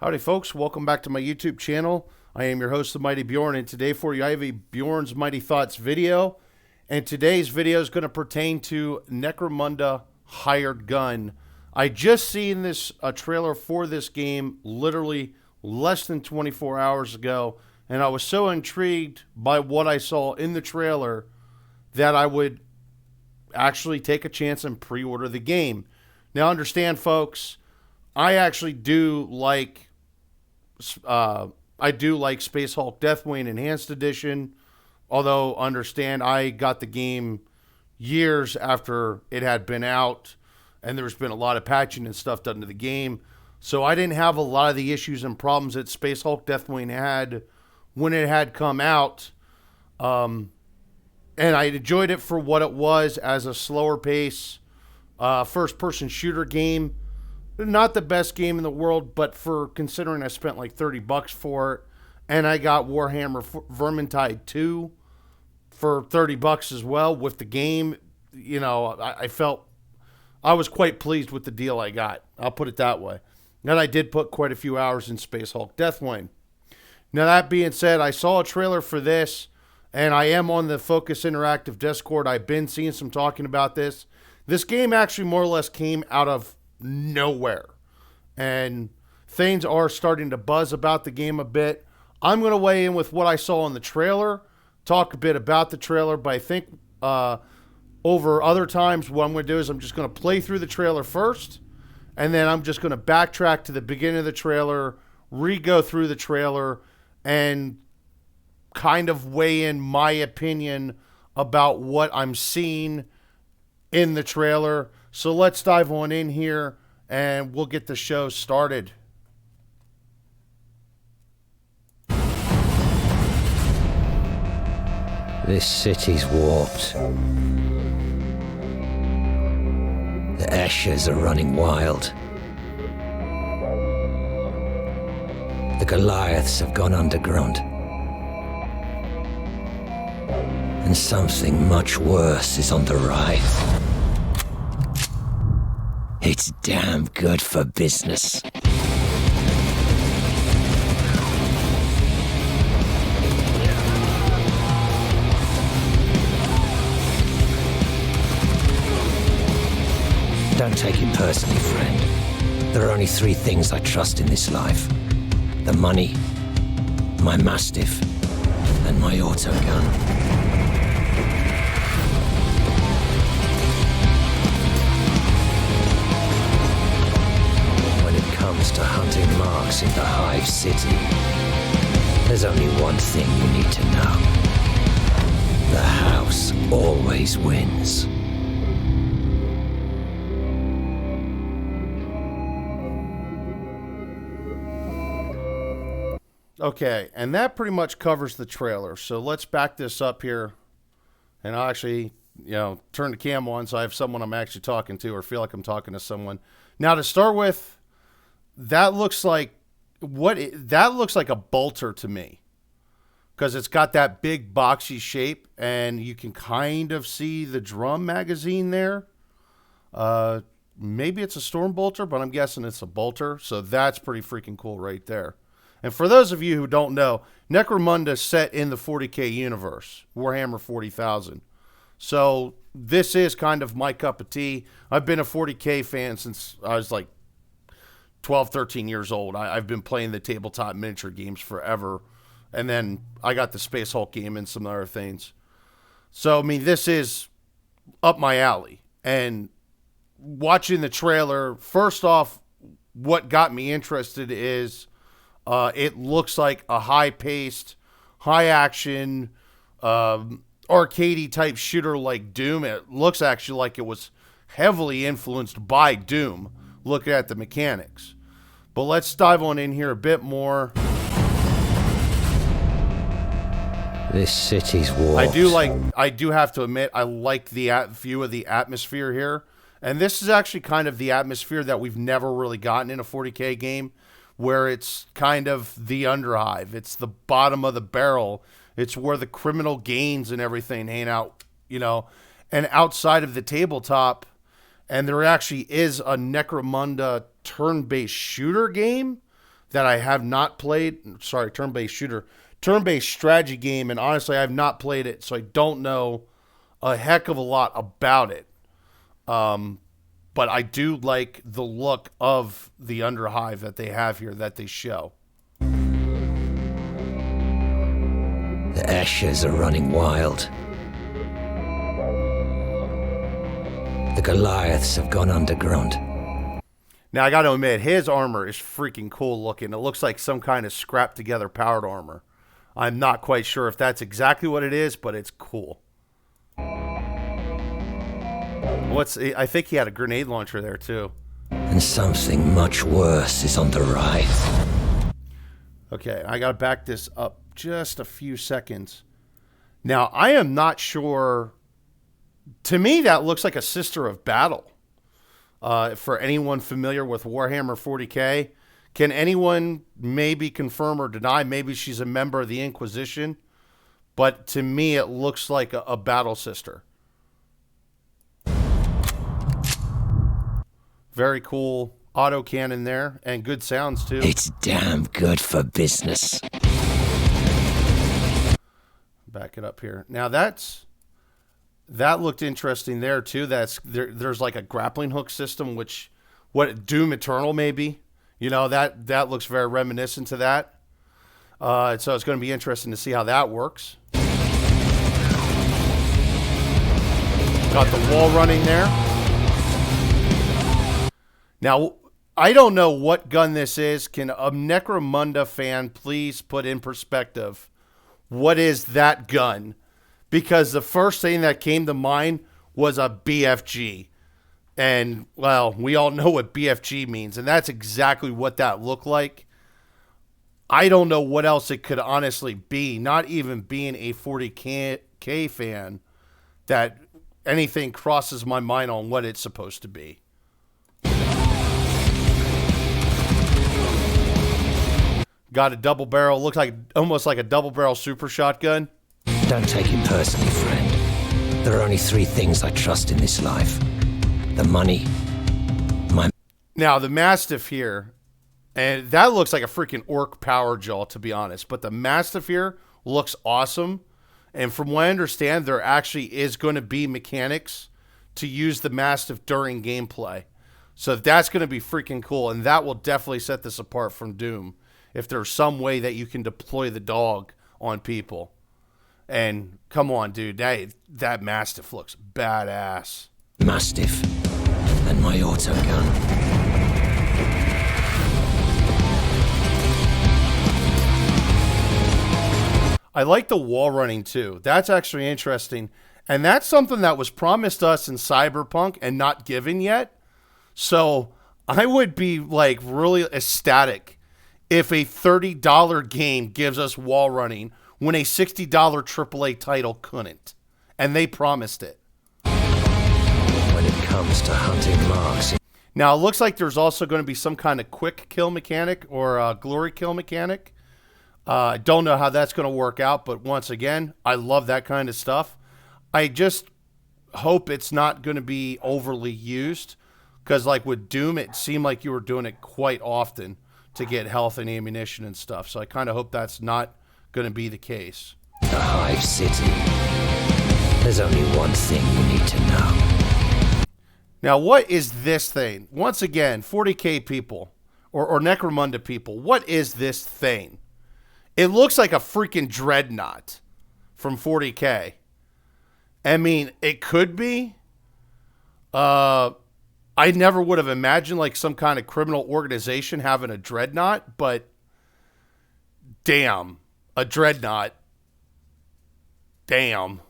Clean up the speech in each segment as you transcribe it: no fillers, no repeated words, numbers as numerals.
Howdy folks, welcome back to my YouTube channel. I am your host, the Mighty Bjorn, and today for you I have a Bjorn's Mighty Thoughts video. And today's video is going to pertain to Necromunda Hired Gun. I just seen this trailer for this game literally less than 24 hours ago, and I was so intrigued by what I saw in the trailer that I would actually take a chance and pre-order the game. Now understand folks, I actually do like Space Hulk Deathwing Enhanced Edition, although understand I got the game years after it had been out, and there's been a lot of patching and stuff done to the game, so I didn't have a lot of the issues and problems that Space Hulk Deathwing had when it had come out, and I enjoyed it for what it was as a slower pace first-person shooter game. Not the best game in the world, but for considering I spent like $30 for it, and I got Warhammer Vermintide 2 for $30 as well with the game, you know, I felt I was quite pleased with the deal I got. I'll put it that way. And I did put quite a few hours in Space Hulk Deathwing. Now that being said, I saw a trailer for this, and I am on the Focus Interactive Discord. I've been seeing some talking about this. This game actually more or less came out of nowhere, and things are starting to buzz about the game a bit. I'm going to weigh in with what I saw in the trailer, talk a bit about the trailer, but I think over other times what I'm going to do is I'm just going to play through the trailer first, and then I'm just going to backtrack to the beginning of the trailer, re-go through the trailer, and kind of weigh in my opinion about what I'm seeing in the trailer. So let's dive on in here and we'll get the show started. This city's warped. The Esches are running wild. The Goliaths have gone underground. And something much worse is on the rise. It's damn good for business. Don't take it personally, friend. There are only three things I trust in this life. The money, my Mastiff, and my autogun. To hunting marks in the Hive City, there's only one thing you need to know. The house always wins. Okay, and that pretty much covers the trailer. So let's back this up here, and I'll actually, turn the cam on so I have someone I'm actually talking to, or feel like I'm talking to someone. Now to start with, that looks like a bolter to me, because it's got that big boxy shape, and you can kind of see the drum magazine there. Maybe it's a storm bolter, but I'm guessing it's a bolter, so that's pretty freaking cool right there. And for those of you who don't know, Necromunda is set in the 40k universe, Warhammer 40,000. So this is kind of my cup of tea. I've been a 40k fan since I was like 12, 13 years old. I've been playing the tabletop miniature games forever. And then I got the Space Hulk game and some other things. So, I mean, this is up my alley. And watching the trailer, first off, what got me interested is it looks like a high-paced, high-action, arcadey type shooter like Doom. It looks actually like it was heavily influenced by Doom, looking at the mechanics. But let's dive on in here a bit more. This city's warped. I do have to admit, I like the view of the atmosphere here. And this is actually kind of the atmosphere that we've never really gotten in a 40k game, where it's kind of the underhive. It's the bottom of the barrel. It's where the criminal gains and everything hang out, and outside of the tabletop. And there actually is a Necromunda turn-based shooter game that I have not played. Sorry, turn-based shooter. Turn-based strategy game, and honestly, I have not played it, so I don't know a heck of a lot about it. But I do like the look of the Underhive that they have here, that they show. The ashes are running wild. The Goliaths have gone underground. Now, I got to admit, his armor is freaking cool looking. It looks like some kind of scrapped together powered armor. I'm not quite sure if that's exactly what it is, but it's cool. I think he had a grenade launcher there, too. And something much worse is on the rise. Okay, I got to back this up just a few seconds. Now, I am not sure. To me, that looks like a Sister of Battle. For anyone familiar with Warhammer 40K, can anyone maybe confirm or deny? Maybe she's a member of the Inquisition, but to me, it looks like a battle sister. Very cool autocannon there, and good sounds too. It's damn good for business. Back it up here. Now that looked interesting there too. There's like a grappling hook system, which what Doom Eternal maybe. You know, that looks very reminiscent to that. So it's going to be interesting to see how that works. Got the wall running there. Now, I don't know what gun this is. Can a Necromunda fan please put in perspective what is that gun? Because the first thing that came to mind was a BFG. And, well, we all know what BFG means, and that's exactly what that looked like. I don't know what else it could honestly be, not even being a 40K fan, that anything crosses my mind on what it's supposed to be. Got a double barrel, looks like almost like a double barrel super shotgun. Don't take it personally, friend. There are only three things I trust in this life. The money, Now, the Mastiff here, and that looks like a freaking orc power jaw, to be honest. But the Mastiff here looks awesome. And from what I understand, there actually is going to be mechanics to use the Mastiff during gameplay. So that's going to be freaking cool. And that will definitely set this apart from Doom. If there's some way that you can deploy the dog on people. And come on, dude, that Mastiff looks badass. Mastiff, and my autogun. I like the wall running too. That's actually interesting. And that's something that was promised us in Cyberpunk and not given yet. So I would be like really ecstatic if a $30 game gives us wall running when a $60 AAA title couldn't. And they promised it. When it comes to hunting marks. Now, it looks like there's also going to be some kind of quick kill mechanic or a glory kill mechanic. I don't know how that's going to work out, but once again, I love that kind of stuff. I just hope it's not going to be overly used because like with Doom, it seemed like you were doing it quite often to get health and ammunition and stuff. So I kind of hope that's not going to be the case. The Hive City. There's only one thing you need to know. Now, what is this thing? Once again, 40K people or Necromunda people, what is this thing? It looks like a freaking dreadnought from 40K. I mean, it could be. I never would have imagined like some kind of criminal organization having a dreadnought, but damn, a dreadnought. Damn.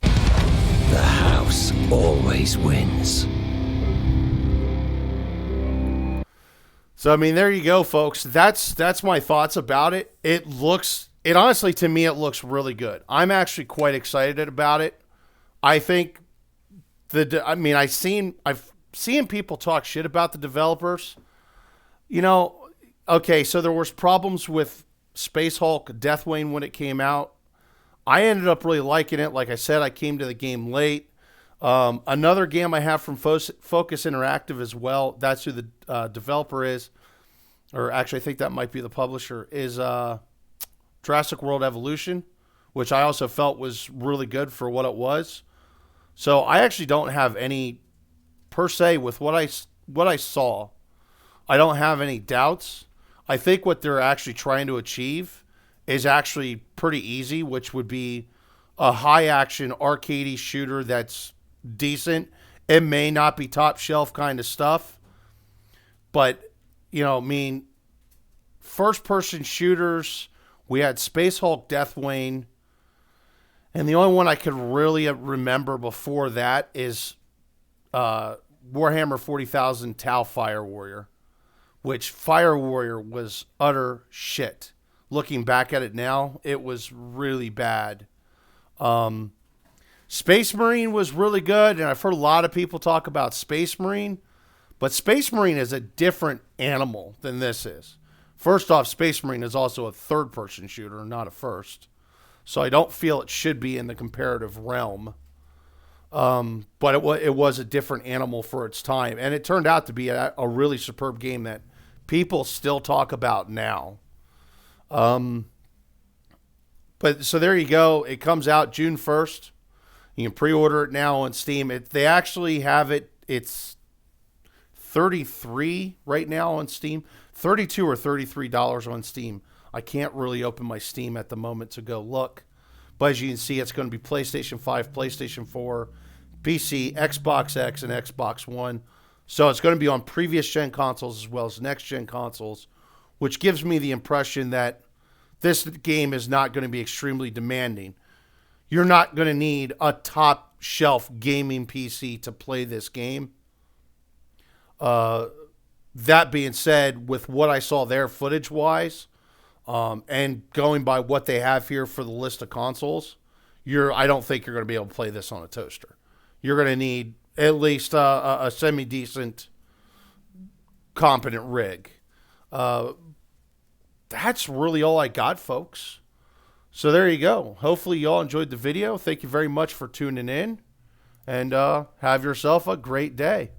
The house always wins. So, I mean, there you go, folks. That's my thoughts about it. It honestly, to me, it looks really good. I'm actually quite excited about it. I think I've seen people talk shit about the developers. You know, okay, so there was problems with Space Hulk Deathwing when it came out. I ended up really liking it. Like I said, I came to the game late. Another game I have from Focus Interactive as well. That's who the developer is. or actually I think that might be the publisher, is Jurassic World Evolution, which I also felt was really good for what it was. So I actually don't have any, per se, with what I saw. I don't have any doubts. I think what they're actually trying to achieve is actually pretty easy, which would be a high action arcadey shooter that's decent. It may not be top shelf kind of stuff, but I mean, first person shooters, we had Space Hulk Deathwing, and the only one I could really remember before that is Warhammer 40,000 Tau Fire Warrior, which Fire Warrior was utter shit. Looking back at it now, it was really bad. Space Marine was really good, and I've heard a lot of people talk about Space Marine, but Space Marine is a different animal than this is. First off, Space Marine is also a third-person shooter, not a first. So I don't feel it should be in the comparative realm. But it was a different animal for its time. And it turned out to be a really superb game that people still talk about now. But so there you go. It comes out June 1st. You can pre-order it now on Steam. They actually have it. It's $33 right now on Steam. $32 or $33 on Steam. I can't really open my Steam at the moment to go look. But as you can see, it's going to be PlayStation 5, PlayStation 4, PC, Xbox X, and Xbox One. So it's going to be on previous gen consoles as well as next gen consoles, which gives me the impression that this game is not going to be extremely demanding. You're not going to need a top shelf gaming PC to play this game. That being said, with what I saw there footage-wise, and going by what they have here for the list of consoles, I don't think you're going to be able to play this on a toaster. You're going to need at least a semi-decent, competent rig. That's really all I got, folks. So there you go. Hopefully you all enjoyed the video. Thank you very much for tuning in, and have yourself a great day.